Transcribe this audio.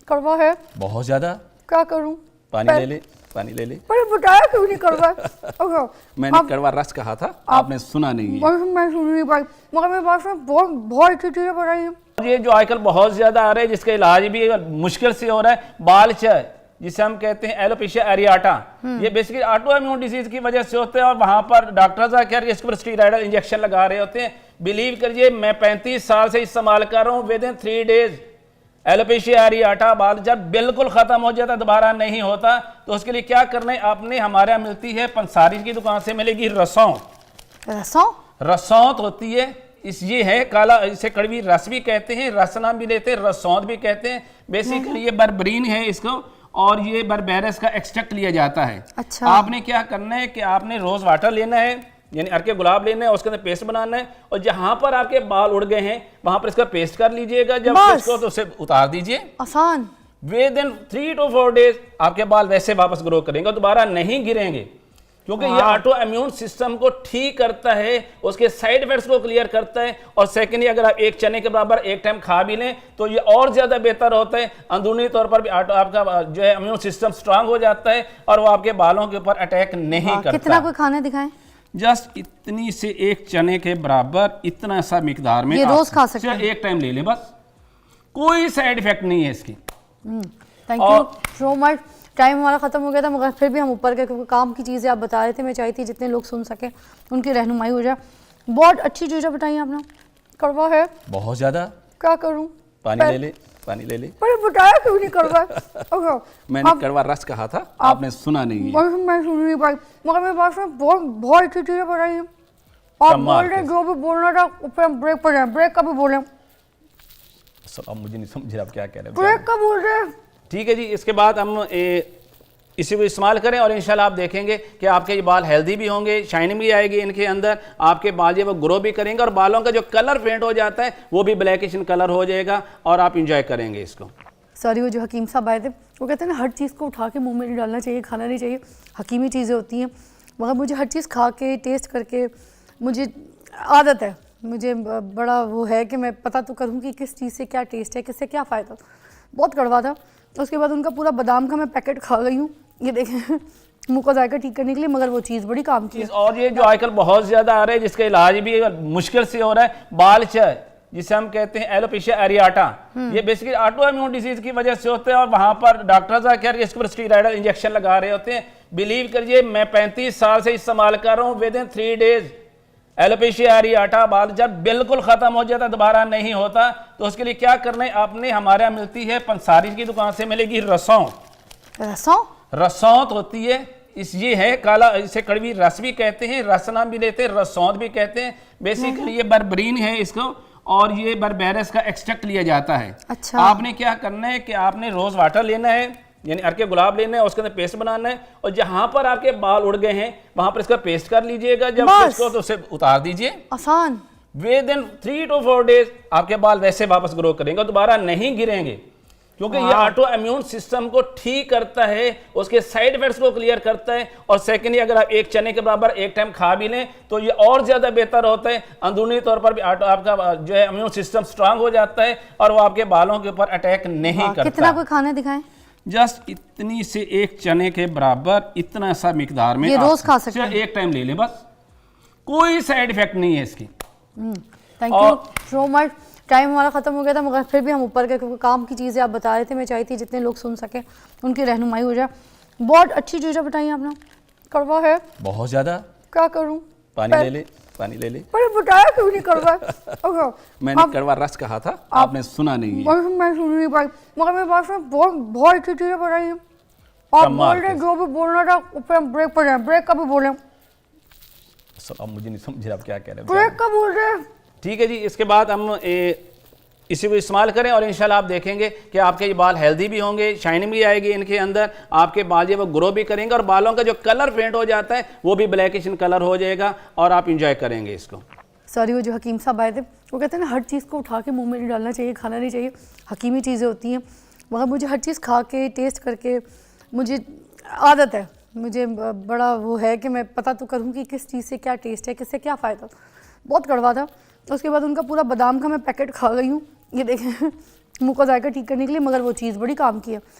कड़वा है बहुत ज्यादा। क्या करूं? पानी ले ले, पानी ले ले। पर बताया क्यों नहीं कड़वा? ओके मैंने कड़वा रस कहा था, आपने सुना नहीं है। मैं सुन नहीं पाई, मगर मेरे पास में बहुत बहुत अच्छी चीजें बताई हैं। ये जो आजकल बहुत ज्यादा आ रहे हैं, जिसका इलाज भी मुश्किल से हो रहा है, बाल चाय जिसे हम कहते हैं एलोपेशिया एरियाटा, ये बेसिकली ऑटो इम्यून डिजीज की वजह से होते हैं। और वहां पर डॉक्टर्स आकर इसके ऊपर स्टीरॉयडल इंजेक्शन लगा रहे होते हैं। बिलीव करिए, मैं 35 साल से इस्तेमाल कर रहा हूँ। विद इन 3 डेज एलोपेशिया एरियाटा बाल जब बिल्कुल खत्म हो जाता, दोबारा नहीं होता। तो उसके लिए क्या करना है आपने, हमारे यहाँ मिलती है पंसारी की दुकान से मिलेगी रसौंत होती है। ये है काला, इसे कड़वी रस भी कहते हैं, रस नाम भी लेते हैं, रसौंत भी कहते हैं। बेसिकली ये बर्बरीन है इसको, और ये बर्बेरस का एक्सट्रैक्ट लिया जाता है। अच्छा। आपने क्या करना है कि आपने रोज वाटर लेना है, यानी अर्के गुलाब लेना है, उसके अंदर पेस्ट बनाना है, और जहां पर आपके बाल उड़ गए हैं वहां पर इसका पेस्ट कर लीजिएगा। जब इसको तो उसे उतार दीजिए, आसान। विद इन 3 to 4 डेज आपके बाल वैसे वापस ग्रो करेंगे, दोबारा नहीं गिरेंगे। क्योंकि ये ऑटो इम्यून सिस्टम को ठीक करता है, उसके साइड इफेक्ट्स को क्लियर करता है। और सेकेंडली, अगर आप एक चने के बराबर एक टाइम खा भी लें तो ये और ज्यादा बेहतर होता है। अंदरूनी तौर पर भी आपका जो है इम्यून सिस्टम स्ट्रांग हो जाता है, और वो आपके बालों के ऊपर अटैक नहीं करता। कितना कोई खाने दिखाएं? जस्ट इतनी से एक चने के बराबर इतना सा मिकदार में ये रोज खा सकते हैं? एक टाइम ले लें बस, कोई साइड इफेक्ट नहीं है इसकी। Thank you so much. Time हमारा खत्म हो गया था, मगर फिर भी हम ऊपर गए क्योंकि काम की चीज़ें आप बता रहे थे। मैं चाहती जितने लोग सुन सके उनकी रहनुमाई हो जाए। बहुत अच्छी चीज़ें बताई आपने। कड़वा है बहुत ज्यादा। क्या करूं? पानी ले ले, पानी ले ले। पर बताया क्यों नहीं कड़वा? ओके मैंने कड़वा रस कहा था, आपने सुना नहीं है। मैं सुन नहीं पाई, मगर मेरे पास में बहुत बहुत अच्छी चीज़ें बताई हैं। आप बोल रहे जो भी बोलना था उस पर हम ब्रेक पर जाए। ब्रेक का भी बोले? अब मुझे नहीं समझ आप क्या कह रहे हैं। ब्रेक का बोल रहे हैं? ठीक है जी। इसके बाद हम इसी को इस्तेमाल करें, और इंशाल्लाह आप देखेंगे कि आपके ये बाल हेल्दी भी होंगे, शाइनिंग भी आएगी इनके अंदर, आपके बाल जो वो ग्रो भी करेंगे, और बालों का जो कलर फेंट हो जाता है वो भी ब्लैकिश इन कलर हो जाएगा, और आप इंजॉय करेंगे इसको। सॉरी, वो जो हकीम साहब आए थे वो कहते हैं ना, हर चीज़ को उठा के मुंह में नहीं डालना चाहिए, खाना नहीं चाहिए। हकीमी चीज़ें होती हैं, मगर मुझे हर चीज़ खा के टेस्ट करके मुझे आदत है। मुझे बड़ा वो है कि मैं पता तो करूँ कि किस चीज़ से क्या टेस्ट है, किससे क्या फ़ायदा। बहुत कड़वा था। उसके बाद उनका पूरा बादाम का मैं पैकेट खा गई हूँ, ये देखें, मुंह का जायका ठीक करने के लिए, मगर वो चीज़ बड़ी काम की है। और ये जो आजकल बहुत ज़्यादा आ रहे हैं, जिसका इलाज भी मुश्किल से हो रहा है, बाल चाय जिसे हम कहते हैं एलोपेशिया एरियाटा, ये बेसिकली ऑटो इम्यून डिजीज की वजह से होते हैं। और वहां पर डॉक्टर्स आकर इसके ऊपर स्टीरॉयडल इंजेक्शन लगा रहे होते हैं। बिलीव करिए, मैं 35 साल से इस्तेमाल कर रहा हूँ। विद इन 3 डेज एलोपेशिया एरियाटा बाल जब बिल्कुल खत्म हो जाता, दोबारा नहीं होता। तो उसके लिए क्या करना है आपने, हमारे यहाँ मिलती है पंसारी की दुकान से मिलेगी रसौंत होती है। ये है काला, इसे कड़वी रस भी कहते हैं, रस नाम भी लेते हैं, रसौंत भी कहते हैं। बेसिकली ये बर्बरीन है इसको, और ये बर्बेरस का एक्सट्रैक्ट लिया जाता है। अच्छा। आपने क्या करना है कि आपने रोज वाटर लेना है, यानी अर्के गुलाब लेना है, उसके अंदर पेस्ट बनाना है, और जहां पर आपके बाल उड़ गए हैं वहां पर इसका पेस्ट कर लीजिएगा। जब इसको तो उसे उतार दीजिए, आसान। विद इन 3 to 4 डेज आपके बाल वैसे वापस ग्रो करेंगे, और दोबारा नहीं गिरेंगे। क्योंकि ये ऑटो इम्यून सिस्टम को ठीक करता है, उसके साइड इफेक्ट्स को क्लियर करता है। और सेकेंडली, अगर आप एक चने के बराबर एक टाइम खा भी लें तो ये और ज्यादा बेहतर होता है। अंदरूनी तौर पर भी आपका जो है इम्यून सिस्टम स्ट्रांग हो जाता है, और वो आपके बालों के ऊपर अटैक नहीं करता। कितना कोई खाने दिखाएं? जस्ट इतनी से एक चने के बराबर इतना सा मिकदार में, ये रोज खा सकते हैं? एक टाइम ले लें बस, कोई साइड इफेक्ट नहीं है इसकी। Thank you so much. Time हमारा खत्म हो गया था, मगर फिर भी हम ऊपर गए क्योंकि काम की चीज़ें आप बता रहे थे। मैं चाहती जितने लोग सुन सके उनकी रहनुमाई हो जाए। बहुत अच्छी चीज़ें बताई आपने। कड़वा है बहुत ज्यादा। क्या करूं? पानी ले ले, पानी ले ले। पर बताया क्यों नहीं कड़वा? ओके मैंने कड़वा रस कहा था, आपने सुना नहीं है। मैं सुन नहीं पाई, मगर मेरे पास में बहुत बहुत अच्छी चीज़ें बताई हैं। आप बोल रहे जो भी बोलना था उस पर हम ब्रेक पर जाए। ब्रेक का भी बोले? अब मुझे नहीं समझ आप क्या कह रहे हैं। ब्रेक का बोल रहे हैं? ठीक है जी। इसके बाद हम इसी को इस्तेमाल करें, और इंशाल्लाह आप देखेंगे कि आपके ये बाल हेल्दी भी होंगे, शाइनिंग भी आएगी इनके अंदर, आपके बाल जो वो ग्रो भी करेंगे, और बालों का जो कलर फेंट हो जाता है वो भी ब्लैकिश इन कलर हो जाएगा, और आप इंजॉय करेंगे इसको। सॉरी, वो जो हकीम साहब आए थे वो कहते हैं ना, हर चीज़ को उठा के मुंह में नहीं डालना चाहिए, खाना नहीं चाहिए। हकीमी चीज़ें होती हैं, मगर मुझे हर चीज़ खा के टेस्ट करके मुझे आदत है। मुझे बड़ा वो है कि मैं पता तो करूँ कि किस चीज़ से क्या टेस्ट है, किससे क्या फ़ायदा। बहुत कड़वा था। उसके बाद उनका पूरा बादाम का मैं पैकेट खा गई हूँ, ये देखें, मुंह का जायका ठीक करने के लिए, मगर वो चीज़ बड़ी काम की है।